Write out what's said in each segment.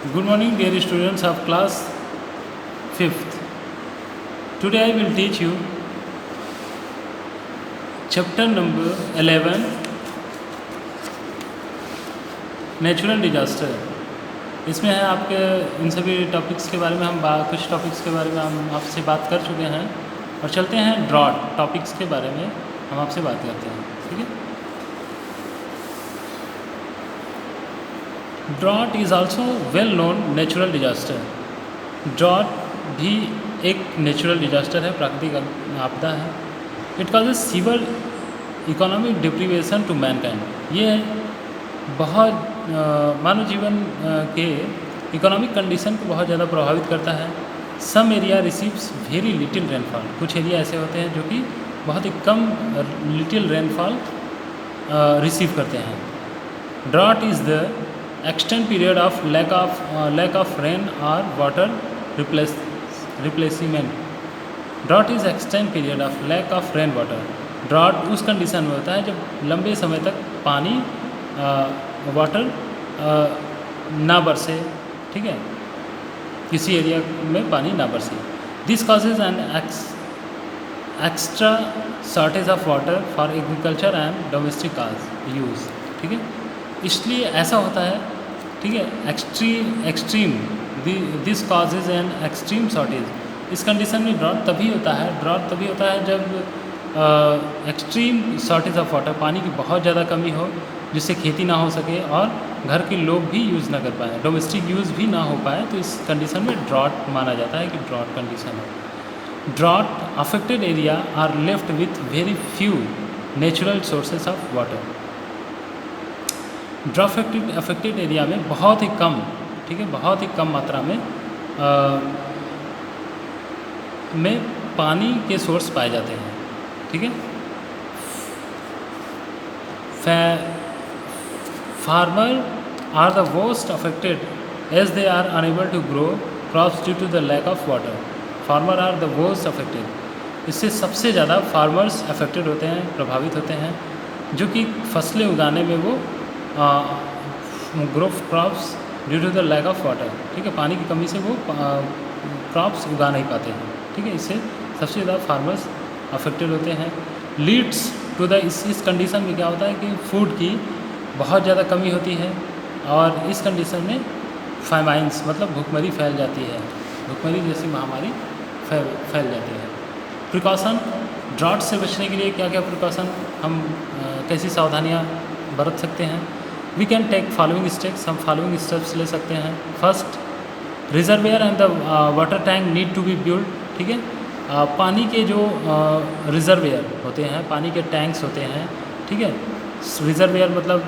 Good morning, dear students of class 5th. Today I will teach you chapter number 11, natural disaster. इसमें है आपके इन सभी topics के बारे में कुछ टॉपिक्स के बारे में हम आपसे बात कर चुके हैं और चलते हैं ड्रॉट टॉपिक्स के बारे में हम आपसे बात करते हैं। ठीक है, drought is also well known natural disaster. Drought भी एक नेचुरल डिजास्टर है, प्राकृतिक आपदा है। It causes severe economic deprivation to mankind. ये बहुत मानव जीवन के इकोनॉमिक कंडीशन को बहुत ज़्यादा प्रभावित करता है। Some area receives very little rainfall. कुछ एरिया ऐसे होते हैं जो कि बहुत ही कम लिटिल रेनफॉल रिसीव करते हैं। Drought is the extended period of lack of rain or water replacement. Drought is extended period of lack of rain water. Drought उस कंडीशन में होता है जब लंबे समय तक पानी वाटर ना बरसे। ठीक है, किसी एरिया में पानी ना बरसे। This causes an extra shortage of water for agriculture and domestic use. ठीक है, इसलिए ऐसा होता है। ठीक है, extreme this causes an extreme shortage. इस कंडीशन में ड्रॉट तभी होता है जब एक्सट्रीम शॉर्टेज ऑफ वाटर, पानी की बहुत ज़्यादा कमी हो जिससे खेती ना हो सके और घर के लोग भी यूज़ ना कर पाएँ, डोमेस्टिक यूज़ भी ना हो पाए, तो इस कंडीशन में ड्रॉट माना जाता है कि ड्रॉट कंडीशन है। Drought affected area are left with very few natural sources of water. Drought affected area में बहुत ही कम, ठीक है, बहुत ही कम मात्रा में पानी के सोर्स पाए जाते हैं। ठीक है, farmer are the most affected as they are unable to grow crops due to the lack of water. Farmer are the most affected. इससे सबसे ज़्यादा फार्मर्स अफेक्टेड होते हैं, प्रभावित होते हैं, जो कि फसलें उगाने में वो grow crops due to the lack of water. ठीक है, पानी की कमी से वो क्रॉप्स उगा नहीं पाते हैं। ठीक है, इससे सबसे ज़्यादा फार्मर्स अफेक्टेड होते हैं। लीड्स टू द इस कंडीशन में क्या होता है कि फूड की बहुत ज़्यादा कमी होती है और इस कंडीशन में फाइमाइंस मतलब भूखमरी फैल जाती है, भूखमरी जैसी महामारी फैल जाती है। प्रिकॉशन, ड्रॉट से बचने के लिए क्या क्या प्रिकॉशन हम कैसी सावधानियाँ बरत सकते हैं। We can take following steps. हम फॉलोइंग स्टेप्स ले सकते हैं। First, reservoir and the water tank need to be build. ठीक है, पानी के जो रिजर्वेयर होते हैं, पानी के टैंक्स होते हैं। ठीक है, रिजर्वेयर मतलब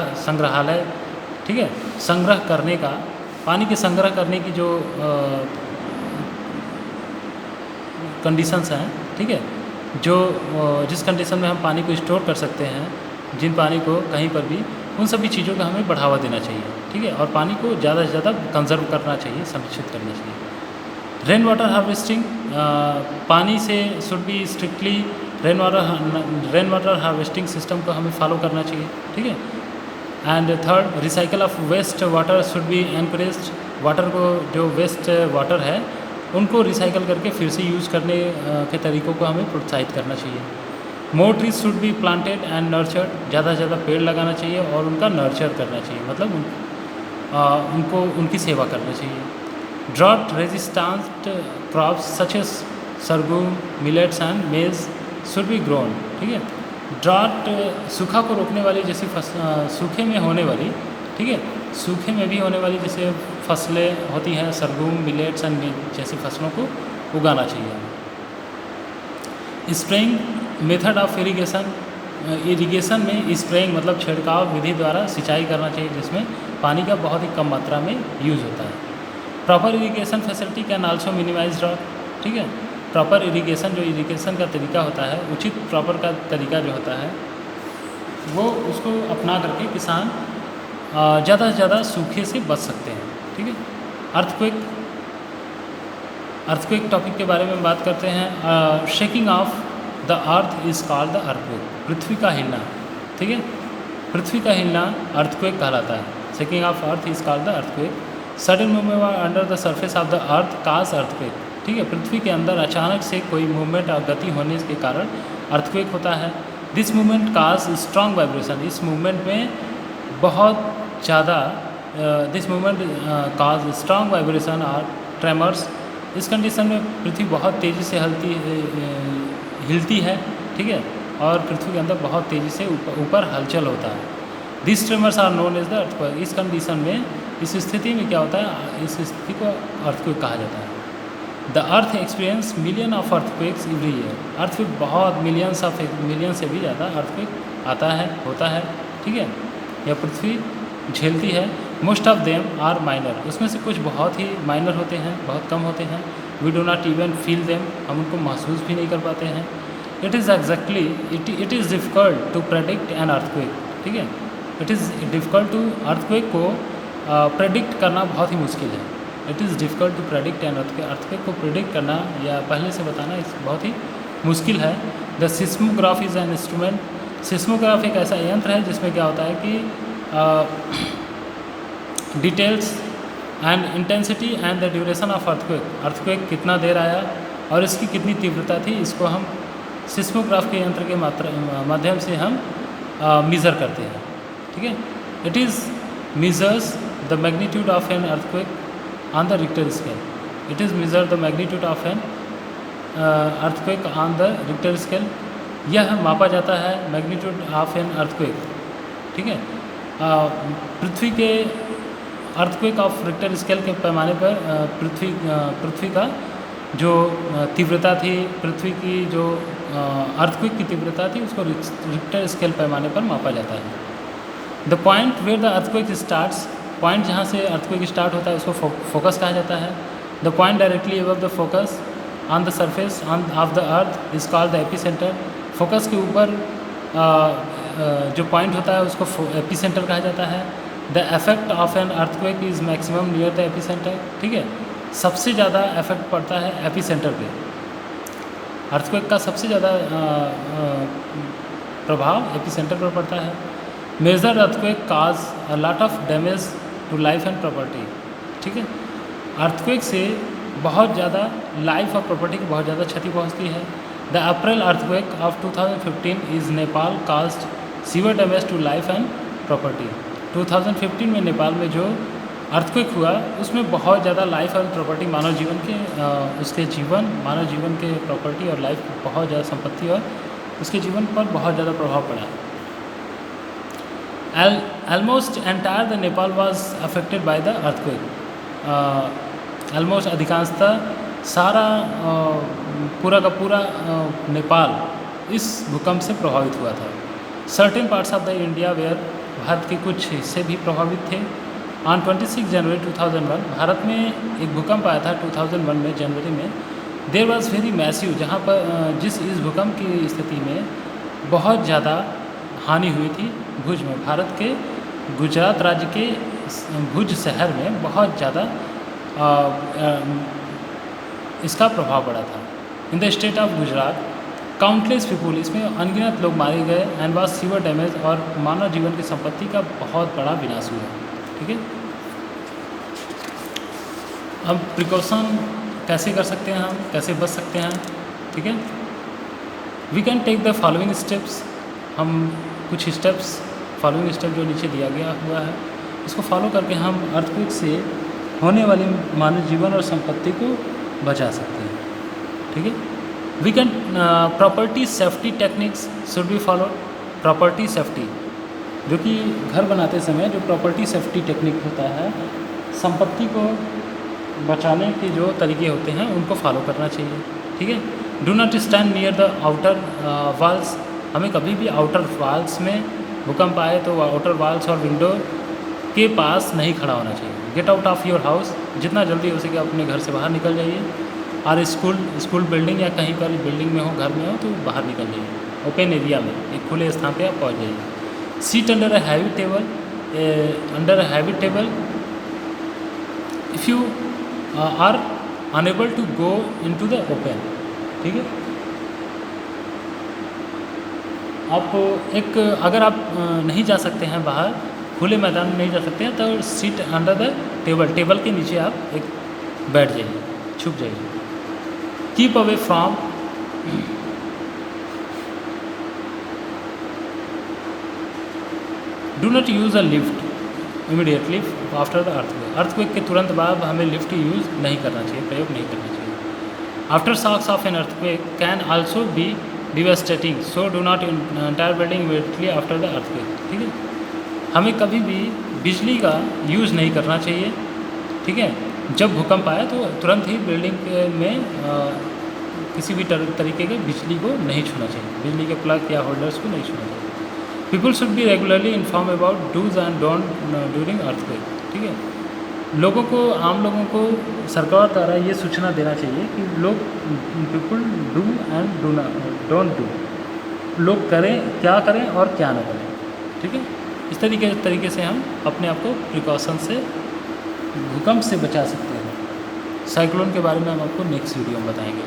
संग्रहालय। ठीक है, संग्रह करने का, पानी के संग्रह करने की जो कंडीशंस हैं। ठीक है, जिस कंडीशन में हम पानी को स्टोर कर सकते हैं, जिन पानी को कहीं पर भी, उन सभी चीज़ों का हमें बढ़ावा देना चाहिए। ठीक है, और पानी को ज़्यादा से ज़्यादा कंजर्व करना चाहिए, संरक्षित करना चाहिए। रेन वाटर हार्वेस्टिंग, पानी से should be strictly rain water harvesting system को हमें फॉलो करना चाहिए। ठीक है, and third, recycle of waste water should be encouraged. Water को, जो वेस्ट वाटर है, उनको रिसाइकल करके फिर से यूज़ करने के तरीक़ों को हमें प्रोत्साहित करना चाहिए। More trees should be planted and nurtured. ज़्यादा से ज़्यादा पेड़ लगाना चाहिए और उनका नर्चर करना चाहिए, मतलब उनको उनकी सेवा करना चाहिए। Drought resistant crops such as sorghum, millets and maize should be grown. ठीक है, ड्रॉट सूखा को रोकने वाली, जैसे सूखे में होने वाली, ठीक है, सूखे में भी होने वाली जैसे फसलें होती हैं, सरगम, मिलेट्स एंड मेज जैसी फसलों को उगाना चाहिए। Spraying method of irrigation, irrigation में स्प्रेइंग मतलब छिड़काव विधि द्वारा सिंचाई करना चाहिए, जिसमें पानी का बहुत ही कम मात्रा में यूज़ होता है। Proper irrigation facility can also minimise drought. ठीक है, प्रॉपर इरिगेशन, जो इरिगेशन का तरीका होता है, उचित प्रॉपर का तरीका जो होता है, वो उसको अपना करके किसान ज़्यादा से ज़्यादा सूखे से बच सकते हैं। ठीक है, अर्थक्वेक टॉपिक के बारे में बात करते हैं। Shaking of the earth is called the earthquake. पृथ्वी का हिलना। ठीक है, पृथ्वी का हिलना अर्थक्वेक कहलाता है। Shaking of earth is called the earthquake. Sudden movement under the surface of the earth cause earthquake. ठीक है, पृथ्वी के अंदर अचानक से कोई मूवमेंट और गति होने के कारण अर्थक्वेक होता है। This movement cause strong vibration. इस मूवमेंट में बहुत ज़्यादा this movement cause strong vibration और ट्रेमर्स। इस कंडीशन में पृथ्वी बहुत तेज़ी से हिलती है। ठीक है, और पृथ्वी के अंदर बहुत तेज़ी से ऊपर हलचल होता है। This tremors are known as the earthquake. इस कंडीशन में, इस स्थिति में क्या होता है, इस स्थिति को अर्थक्वेक कहा जाता है। The earth experience million of earthquakes every year. अर्थ पे बहुत मिलियन से भी ज़्यादा अर्थक्वेक आता है, होता है। ठीक है, यह पृथ्वी झेलती है। Most of them are minor. उसमें से कुछ बहुत ही माइनर होते हैं, बहुत कम होते हैं। We do not even feel them. हम उनको महसूस भी नहीं कर पाते हैं। It is difficult to predict an earthquake. ठीक है, it is difficult to earthquake को प्रेडिक्ट करना बहुत ही मुश्किल है। It is difficult to predict an earthquake को प्रेडिक्ट करना या पहले से बताना बहुत ही मुश्किल है। The seismograph is an instrument. Seismograph एक ऐसा यंत्र है जिसमें क्या होता है कि details and intensity and the duration of earthquake कितना देर आया और इसकी कितनी तीव्रता थी, इसको हम सिस्मोग्राफ के यंत्र के माध्यम से हम मेज़र करते हैं। ठीक है, it is measures the magnitude of an earthquake on the Richter scale. It is measure the magnitude of an earthquake on the Richter scale. यह मापा जाता है मैग्नीट्यूड ऑफ एन अर्थक्वेक। ठीक है, पृथ्वी के अर्थक्वेक ऑफ रिक्टर स्केल के पैमाने पर पृथ्वी का जो तीव्रता थी, पृथ्वी की जो अर्थक्वेक की तीव्रता थी, उसको रिक्टर स्केल पैमाने पर मापा जाता है। The point where the earthquake starts. Point जहाँ से अर्थक्वेक स्टार्ट होता है उसको फोकस कहा जाता है। The point directly above the focus on the surface of the earth is called the epicentre. Focus के ऊपर जो पॉइंट होता है उसको एपीसेंटर कहा जाता है। The effect of an earthquake is maximum near the epicentre. ठीक है, सबसे ज़्यादा इफेक्ट पड़ता है एपीसेंटर पे। अर्थक्वेक का सबसे ज़्यादा प्रभाव एपीसेंटर पर पड़ता है। Major earthquake cause a lot of damage to life and property. ठीक है, अर्थक्वेक से बहुत ज़्यादा लाइफ और प्रॉपर्टी की बहुत ज़्यादा क्षति पहुंचती है। The April earthquake of 2015 is Nepal caused severe damage to life and property. 2015 में नेपाल में जो अर्थक्वेक हुआ उसमें बहुत ज़्यादा लाइफ और प्रॉपर्टी मानव जीवन के प्रॉपर्टी और लाइफ बहुत ज़्यादा संपत्ति और उसके जीवन पर बहुत ज़्यादा प्रभाव पड़ा है। Almost entire the Nepal was affected by the earthquake। almost अधिकांशतः सारा पूरा का पूरा नेपाल इस भूकंप से प्रभावित हुआ था। Certain parts of the India where, Bharat के कुछ हिस्से भी प्रभावित थे। ऑन 26 जनवरी 2001 भारत में एक भूकंप आया था 2001 में जनवरी में। देयर वॉज वेरी मैसिव, जहाँ पर इस भूकंप की स्थिति में बहुत ज़्यादा हानि हुई थी भुज में। भारत के गुजरात राज्य के भुज शहर में बहुत ज़्यादा इसका प्रभाव पड़ा था। In the state of Gujarat countless people, इसमें अनगिनत लोग मारे गए। एंड वाज सीवियर डैमेज, और मानव जीवन की संपत्ति का बहुत बड़ा विनाश हुआ। ठीक है, अब प्रिकॉशन कैसे कर सकते हैं, हम कैसे बच सकते हैं। ठीक है, we can take the following steps. हम कुछ स्टेप्स, फॉलोइंग स्टेप जो नीचे दिया गया हुआ है, इसको फॉलो करके हम अर्थक्वेक से होने वाली मानव जीवन और संपत्ति को बचा सकते हैं। ठीक है, we can property safety techniques should be follow. Property safety, जो कि घर बनाते समय जो प्रॉपर्टी सेफ्टी टेक्निक होता है, संपत्ति को बचाने के जो तरीके होते हैं उनको फॉलो करना चाहिए। ठीक है, do not stand near the outer walls. हमें कभी भी आउटर वॉल्स में भूकंप आए तो आउटर वॉल्स और विंडो के पास नहीं खड़ा होना चाहिए। Get out of your house, जितना जल्दी हो सके अपने घर से बाहर निकल जाइए। और स्कूल बिल्डिंग या कहीं पर बिल्डिंग में हो, घर में हो, तो बाहर निकल जाइए ओपन एरिया में, एक खुले स्थान पे आप पहुँच जाइए। Sit under a heavy table if you are unable to go into the open. ठीक है, आप एक अगर आप नहीं जा सकते हैं बाहर, खुले मैदान में नहीं जा सकते हैं, तो seat under the table, table के नीचे आप एक बैठ जाइए, छुप जाइए। Keep away from do not use a lift immediately after the earthquake, earthquake के तुरंत बाद हमें लिफ्ट यूज़ नहीं करना चाहिए, प्रयोग नहीं करना चाहिए। Aftershocks of an earthquake can also be devastating, so do not entire building immediately after the earthquake, ठीक है। हमें कभी भी बिजली का यूज़ नहीं करना चाहिए, ठीक है। जब भूकंप आए तो तुरंत ही बिल्डिंग में किसी भी तरीके के बिजली को नहीं छूना चाहिए, बिजली के प्लग या होल्डर्स को नहीं छूना चाहिए। People should be regularly inform about dos and don't during earthquake, ठीक है। लोगों को, आम लोगों को सरकार द्वारा ये सूचना देना चाहिए कि लोग, people do and don't do, लोग करें, क्या करें और क्या ना करें, ठीक है। इस तरीके से हम अपने आप को प्रिकॉशन से, भूकंप से बचा सकते हैं। साइक्लोन के बारे में हम आपको नेक्स्ट वीडियो में बताएंगे।